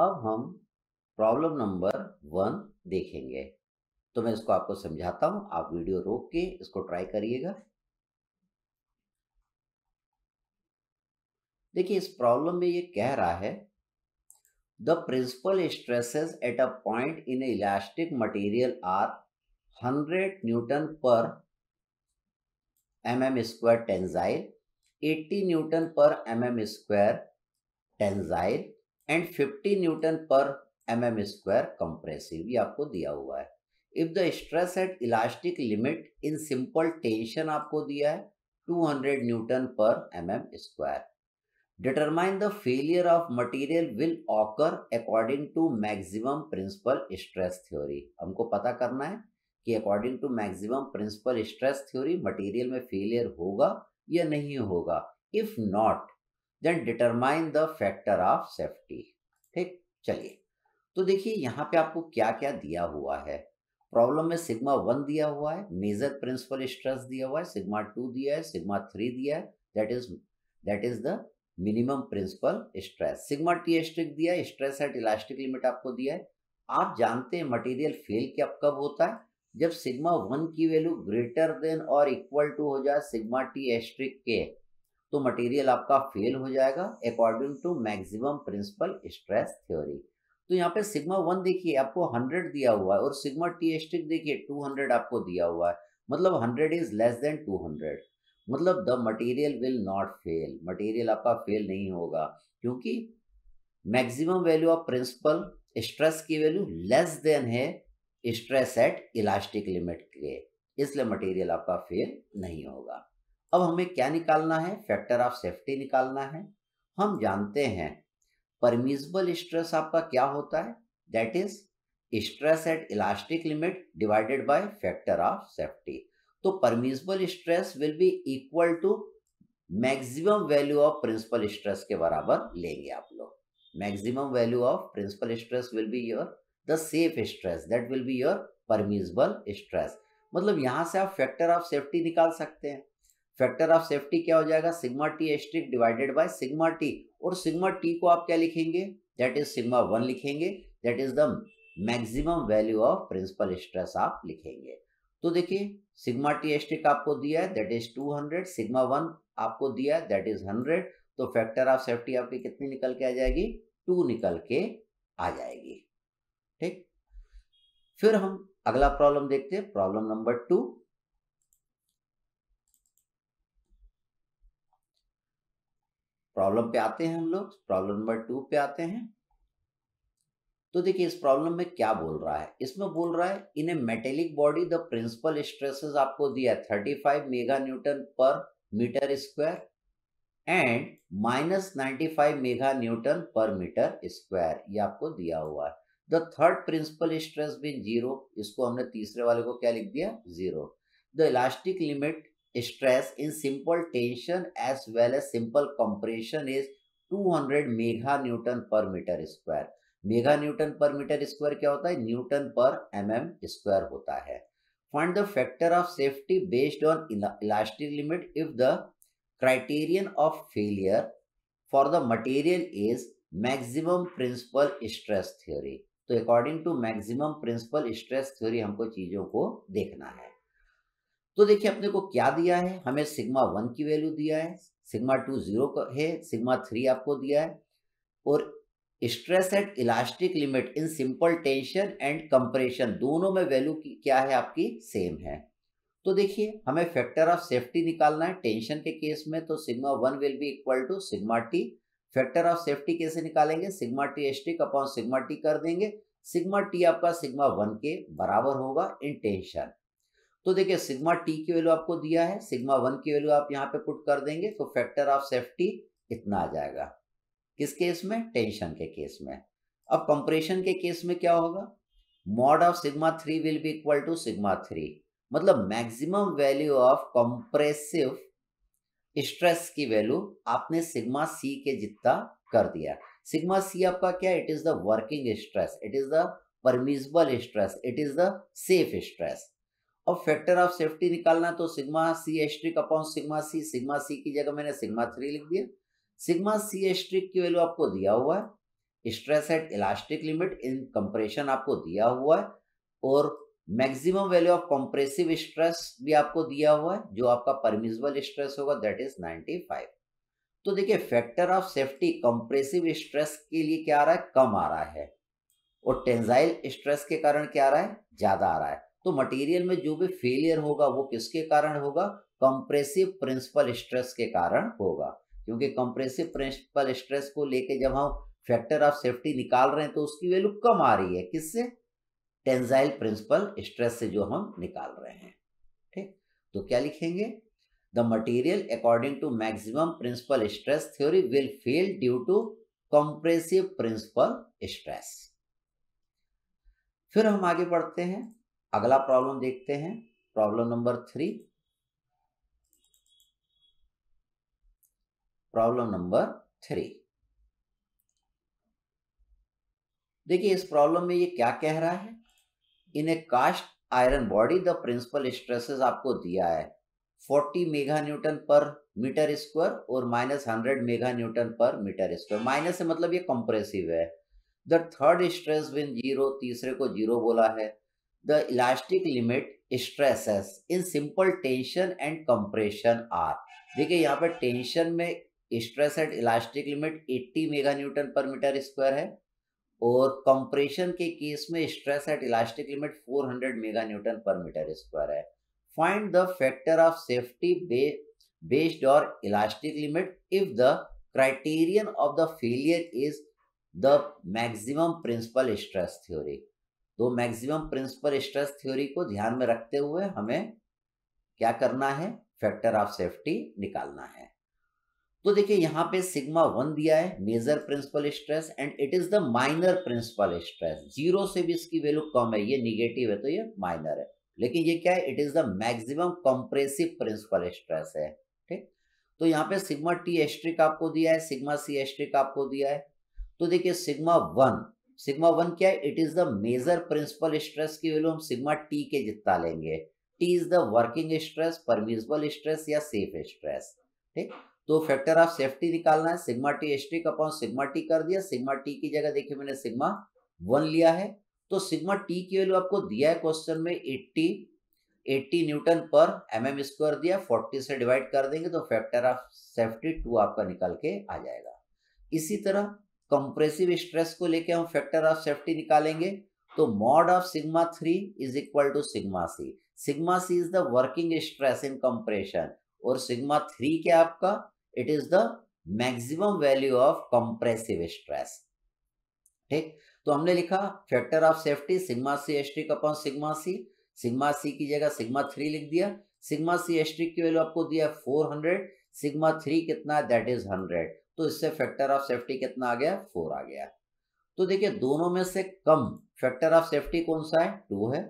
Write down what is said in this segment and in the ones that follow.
अब हम problem number 1 देखेंगे। तो मैं इसको आपको समझाता हूं, आप वीडियो रोक के इसको ट्राई करिएगा। देखिए इस प्रॉब्लम में ये कह रहा है the principal stresses at a point in elastic material are 100 newton per mm square tensile, 80 newton per mm square tensile and 50 newton per mm square compressive. ये आपको दिया हुआ है। If the stress at elastic limit in simple tension आपको दिया है 200 newton per mm square. Determine the failure of material will occur according to maximum principal stress theory. हमको पता करना है कि according to maximum principal stress theory material में failure होगा या नहीं होगा। If not then determine the factor of safety. ठीक, चलिए तो देखिए यहाँ पे आपको क्या क्या दिया हुआ है। प्रॉब्लम में सिग्मा 1 दिया हुआ है, मेजर प्रिंसिपल स्ट्रेस दिया हुआ है, सिग्मा 2 दिया है, सिग्मा 3 दिया है, that is the minimum principal stress. Sigma T asterisk दिया है, स्ट्रेस एट इलास्टिक लिमिट आपको दिया है। आप जानते हैं मटेरियल फेल कब होता है, जब सिग्मा 1 की वैल्यू ग्रेटर देन और इक्वल टू हो जाए सिग्मा टी स्ट्रिक के, तो मटेरियल आपका फेल हो जाएगा according to maximum principal stress theory. तो यहाँ पे सिग्मा 1 देखिए आपको 100 दिया हुआ है और सिग्मा टी स्ट्रिक देखिए 200 आपको दिया हुआ है, मतलब 100 इज लेस देन 200, मतलब the material will not fail, material आपका फेल नहीं होगा क्योंकि maximum value of principal stress की वैल्यू लेस देन है स्ट्रेस एट इलास्टिक लिमिट के, इसलिए मटेरियल आपका फेल नहीं होगा। अब हमें क्या निकालना है, फैक्टर ऑफ सेफ्टी निकालना है। हम जानते हैं परमिसिबल स्ट्रेस आपका क्या होता है, that is stress at elastic limit divided by factor of safety. तो permissible stress will be equal to maximum value of principal stress के बराबर लेंगे आप लोग। Maximum value of principal stress will be your the safe stress, that will be your permissible stress. मतलब यहां से आप फैक्टर ऑफ सेफ्टी निकाल सकते हैं। फैक्टर ऑफ सेफ्टी क्या हो जाएगा, sigma T asterisk divided by sigma T, और सिग्मा टी को आप क्या लिखेंगे, दैट इज सिग्मा 1 लिखेंगे, that is the maximum value of principal stress आप लिखेंगे। तो देखिए सिग्मा टी स्ट्रिक आपको दिया है दैट इज 200, सिग्मा 1 आपको दिया है दैट इज 100, तो फैक्टर ऑफ सेफ्टी आपकी कितनी निकल के आ जाएगी, 2 निकल के आ जाएगी। ठीक, फिर हम अगला प्रॉब्लम देखते हैं, प्रॉब्लम नंबर 2। प्रॉब्लम पे आते हैं हम लोग, प्रॉब्लम नंबर 2 पे आते हैं। तो देखिए इस प्रॉब्लम में क्या बोल रहा है, इसमें बोल रहा है in a metallic body the principal stresses आपको दिया 35 mega newton per metre square and -95 mega newton per metre square, ये आपको दिया हुआ है। The third principal stress being 0, इसको हमने तीसरे वाले को क्या लिख दिया, 0। The elastic limit stress in simple tension as well as simple compression is 200 mega newton per metre square. Mega newton per metre square क्या होता है, न्यूटन पर mm स्क्वायर होता है। Find the factor of safety based on elastic limit if the criterion of failure for the material is maximum principal stress theory. तो according to maximum principal stress theory हमको चीजों को देखना है। तो देखिए अपने को क्या दिया है, हमें सिग्मा 1 की वैल्यू दिया है, सिग्मा 2 0 है, सिग्मा 3 आपको दिया है, और stress at elastic limit in simple tension and compression दोनों में वैल्यू क्या है आपकी, सेम है। तो देखिए हमें फैक्टर ऑफ सेफ्टी निकालना है टेंशन के केस में, तो sigma 1 will be equal to sigma T. Factor of safety कैसे निकालेंगे, sigma T asterisk upon sigma T कर देंगे, सिग्मा टी आपका सिग्मा 1 के बराबर होगा इन टेंशन। तो देखिए सिग्मा टी की वैल्यू आपको दिया है, सिग्मा 1 की वैल्यू आप यहाँ पे पुट कर देंगे, तो फैक्टर ऑफ सेफ्टी इतना आ जाएगा। किस केस में, टेंशन के केस में। अब कंप्रेशन के केस में क्या होगा, mod of sigma 3 will be equal to sigma 3, मतलब maximum value of compressive stress की वैल्यू आपने सिग्मा सी के जितना कर दिया। सिग्मा सी आपका क्या, it is the working stress, it is the permissible stress, it is the safe stress. अब फैक्टर ऑफ सेफ्टी निकालना, तो sigma C asterisk upon sigma C की जगह मैंने सिग्मा 3 लिख दिया। सिग्मा सी एस्ट्रिक की वैल्यू आपको दिया हुआ है stress at elastic limit in compression आपको दिया हुआ है, और maximum value of compressive stress भी आपको दिया हुआ है, जो आपका परमिसिबल स्ट्रेस होगा दैट इज 95। तो देखिए factor of safety compressive stress के लिए क्या आ रहा है, कम आ रहा है, और टेंसाइल स्ट्रेस के कारण क्या आ रहा है, ज्यादा आ रहा है। तो मटेरियल में जो भी फेलियर होगा वो किसके कारण होगा, कंप्रेसिव प्रिंसिपल स्ट्रेस के कारण होगा, क्योंकि कंप्रेसिव प्रिंसिपल स्ट्रेस को लेके जब हम फैक्टर ऑफ सेफ्टी निकाल रहे हैं तो उसकी वैल्यू कम आ रही है, किससे, टेंसाइल प्रिंसिपल स्ट्रेस से जो हम निकाल रहे हैं। ठीक, तो क्या लिखेंगे, the material according to maximum principal stress theory will fail due to compressive principal stress. फिर हम आगे बढ़ते हैं, अगला प्रॉब्लम देखते हैं, प्रॉब्लम नंबर 3। प्रॉब्लम नंबर 3 देखिए, इस प्रॉब्लम में ये क्या कह रहा है, in a cast iron body the principal stresses आपको दिया है 40 mega newton per metre square और -100 mega newton per metre square. Minus से मतलब ये कंप्रेसिव है। द थर्ड स्ट्रेस विन 0, तीसरे को 0 बोला है। The elastic limit stresses in simple tension and compression are. देखिए यहाँ पे टेंशन में stress at elastic limit 80 mega newton per metre square है, और कंप्रेशन के केस में stress at elastic limit 400 mega newton per metre square है। Find the factor of safety based on elastic limit if the criterion of the failure is the maximum principal stress theory. तो maximum principal stress theory को ध्यान में रखते हुए हमें क्या करना है, फैक्टर ऑफ सेफ्टी निकालना है। तो देखिए यहाँ पे सिग्मा 1 दिया है, major principal stress, and it is the minor principal stress. 0 से भी इसकी वैल्यू कम है, ये निगेटिव है तो ये माइनर है, लेकिन ये क्या है, it is the maximum compressive principal stress है। ठीक, तो यहाँ पे सिग्मा टी एस्ट्रिक आपको दिया है, सिग्मा सी एस्ट्रिक आपको दिया है। तो देखिए सिग्मा 1 क्या है, it is the major principal stress की वैल्यू हम सिग्मा टी के जितना लेंगे। T is the working stress, permissible stress या सेफ स्ट्रेस। ठीक, तो फैक्टर ऑफ सेफ्टी निकालना है, sigma T asterisk upon sigma T कर दिया। सिग्मा टी की जगह देखिए मैंने सिग्मा 1 लिया है, तो सिग्मा टी की वैल्यू आपको दिया है क्वेश्चन में 80 न्यूटन पर mm स्क्वायर दिया, 40 से डिवाइड कर देंगे तो फैक्टर ऑफ सेफ्टी 2 आपका निकल के आ जाएगा। इसी तरह कंप्रेसिव स्ट्रेस को लेके हम फैक्टर ऑफ सेफ्टी निकालेंगे, तो mod of sigma 3 is equal to sigma C. Sigma C is the working stress in compression, और सिग्मा 3 क्या आपका, it is the maximum value of compressive stress. ठीक, तो हमने लिखा factor of safety sigma C asterisk upon sigma C. Sigma C की जगह sigma 3 लिख दिया। सिग्मा सी एस्ट्रिक की वैल्यू आपको दिया 400, सिग्मा 3 कितना है, दैट इज 100, तो इससे फैक्टर ऑफ सेफ्टी कितना आ गया, 4 आ गया। तो देखिए दोनों में से कम फैक्टर ऑफ सेफ्टी कौन सा है, 2 है।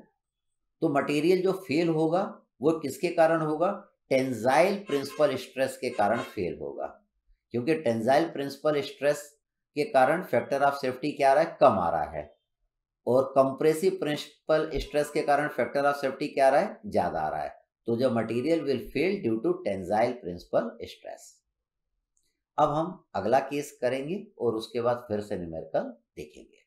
तो मटेरियल जो फेल होगा वो किसके कारण होगा, टेंसाइल प्रिंसिपल स्ट्रेस के कारण फेल होगा, क्योंकि टेंसाइल प्रिंसिपल स्ट्रेस के कारण फैक्टर ऑफ सेफ्टी क्या आ रहा है, कम आ रहा है, और कंप्रेसिव प्रिंसिपल स्ट्रेस के कारण फैक्टर ऑफ सेफ्टी क्या आ रहा है, ज्यादा आ रहा है। तो जो material will fail due to tensile principal stress. अब हम अगला केस करेंगे और उसके बाद फिर से न्यूमेरिकल देखेंगे।